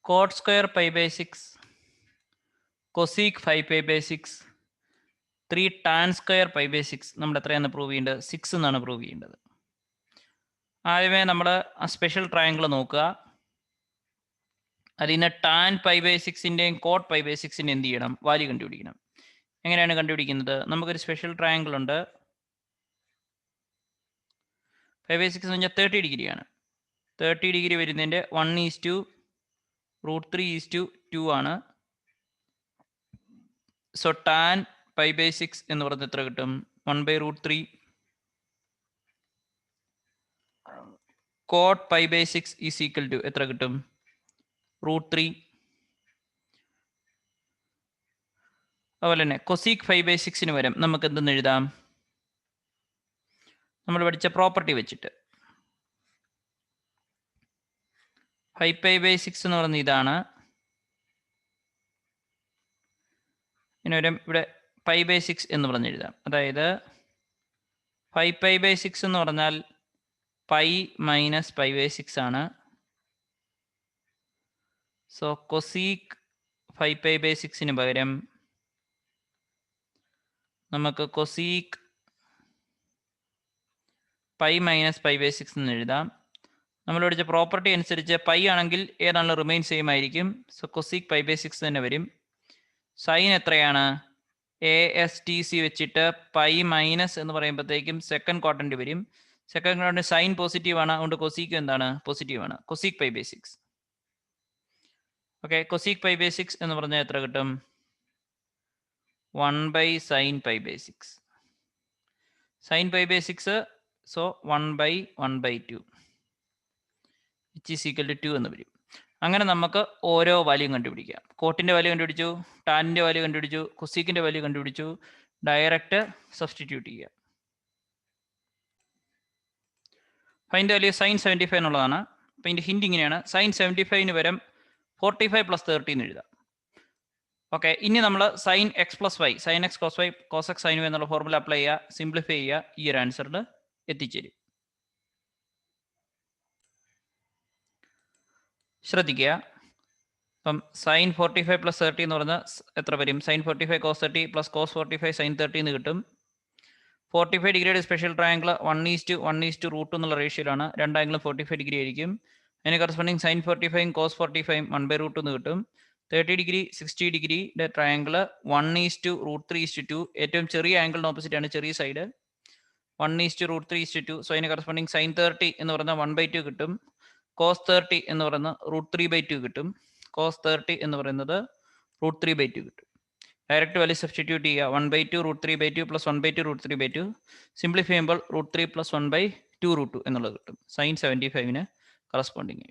Coat square pi by 6, cosec 5 pi by 6, 3 tan square pi by 6. നമ്മൾ എത്രയാണ് prove ചെയ്യേണ്ടത്? 6 എന്നാണ് പ്രൂവ് ചെയ്യേണ്ടത്. ആദ്യമേ നമ്മൾ ആ സ്പെഷ്യൽ ട്രയാങ്കിൾ നോക്കുക. അതിന് ടാൻ പൈ ബൈ 6ൻ്റെയും കോട്ട് പൈ ബൈ 6ൻ്റെയും എന്ത് ചെയ്യണം? വാല്യൂ കണ്ടുപിടിക്കണം. എങ്ങനെയാണ് കണ്ടുപിടിക്കുന്നത്? നമുക്കൊരു സ്പെഷ്യൽ ട്രയാങ്കിൾ ഉണ്ട്. 5 ബൈ 6 എന്ന് പറഞ്ഞാൽ 30 ഡിഗ്രിയാണ്. 30 ഡിഗ്രി വരുന്നതിൻ്റെ 1:√3:2 ആണ്. സോ ടാൻ പൈ ബൈ 6 എന്ന് പറഞ്ഞാൽ എത്ര കിട്ടും? 1/√3. Cot pi by 6 is equal to എത്ര കിട്ടും? √3. അതുപോലെ തന്നെ കൊസീക് 5 ബൈ 6ന് വരും നമുക്ക് എന്തെന്ന് എഴുതാം? നമ്മൾ പഠിച്ച പ്രോപ്പർട്ടി വെച്ചിട്ട് 5 പൈ ബൈ 6 എന്ന് പറയുന്നത് ഇതാണ്. ഇനി വരും ഇവിടെ പൈ ബൈ 6 എന്ന് പറഞ്ഞ് എഴുതാം. അതായത് 5 പൈ ബൈ 6 എന്ന് പറഞ്ഞാൽ പൈ മൈനസ് പൈ ബൈ 6 ആണ്. സോ കൊസീക് 5 പൈ ബൈ 6ന് പകരം നമുക്ക് cosec pi minus pi by 6 എന്ന് എഴുതാം. നമ്മൾ പഠിച്ച പ്രോപ്പർട്ടി അനുസരിച്ച് പൈ ആണെങ്കിൽ ഏതാണല്ലോ റിമെയിൻ സെയിം ആയിരിക്കും. സോ കൊസീക് പൈ ബൈ 6 തന്നെ വരും. സൈൻ എത്രയാണ്? ASTC വെച്ചിട്ട് പൈ മൈനസ് എന്ന് പറയുമ്പോഴത്തേക്കും സെക്കൻഡ് ക്വാഡ്രന്റ് വരും. സെക്കൻഡ് ക്വാഡ്രന്റ് സൈൻ പോസിറ്റീവ് ആണ്, അതുകൊണ്ട് കൊസീക്ക് എന്താണ്? പോസിറ്റീവ് ആണ്. Cosec pi by 6. Okay, cosec pi by 6 എന്ന് പറഞ്ഞാൽ എത്ര കിട്ടും? 1/sin pi by 6. Sine pi by 6, so 1/1/2 which is equal to 2 എന്ന് വരും. അങ്ങനെ നമുക്ക് ഓരോ വാല്യൂ കണ്ടുപിടിക്കാം. കോട്ടിൻ്റെ വാല്യൂ കണ്ടുപിടിച്ചു, ടാനിൻ്റെ വാല്യൂ കണ്ടുപിടിച്ചു, കൊസീക്കിൻ്റെ വാല്യൂ കണ്ടുപിടിച്ചു. ഡയറക്റ്റ് സബ്സ്റ്റിറ്റ്യൂട്ട് ചെയ്യുക. ഫൈൻഡ് വാല്യൂ സൈൻ 75 എന്നുള്ളതാണ്. അപ്പോൾ ഇതിൻ്റെ ഹിൻറ്റ് ഇങ്ങനെയാണ്. സൈൻ 75ന് വരും 45 + 30 എന്ന് എഴുതാം. ഓക്കെ, ഇനി നമ്മൾ sine x plus y, sine x cos y cos x sine y എന്നുള്ള ഫോർമുല അപ്ലൈ ചെയ്യുക, സിംപ്ലിഫൈ ചെയ്യുക, ഈ ഒരു ആൻസറിൽ എത്തിച്ചേരും. ശ്രദ്ധിക്കുക. അപ്പം സൈൻ 45 + 30 എന്ന് പറഞ്ഞാൽ എത്ര വരും? സൈൻ 45 കോസ് 30 + കോസ് 45 സൈൻ 30 എന്ന് കിട്ടും. 45 ഡിഗ്രിയുടെ സ്പെഷ്യൽ ട്രയാങ്കിൾ 1:1:√2 എന്നുള്ള റേഷ്യോയിലാണ്. രണ്ട് ആംഗിളും 45 ഡിഗ്രി ആയിരിക്കും. അതിന് കറസ്പോണ്ടിങ് സൈൻ 45 കോസ് 45 1/√2 എന്ന് കിട്ടും. 30 ഡിഗ്രി 60 ഡിഗ്രിയുടെ ട്രയാങ്കിൾ 1:√3:2. ഏറ്റവും ചെറിയ ആംഗിളിന് ഓപ്പോസിറ്റ് ആണ് ചെറിയ സൈഡ്. 1:√3:2. സോ അതിന് കറസ്പോണ്ടിങ് സൈൻ 30 എന്ന് പറയുന്നത് 1/2 കിട്ടും. കോസ് 30 എന്ന് പറയുന്നത് √3/2 കിട്ടും. കോസ് 30 എന്ന് പറയുന്നത് √3/2 കിട്ടും. ഡയറക്റ്റ് വാല്യൂ സബ്സ്റ്റിറ്റ്യൂട്ട് ചെയ്യുക. 1/2 √3/2 + 1/2 √3/2. സിംപ്ലിഫൈ ചെയ്യുമ്പോൾ √3 + 1/2 √2 എന്നുള്ളത് കിട്ടും. സൈൻ 75ന് കറസ്പോണ്ടിങ്.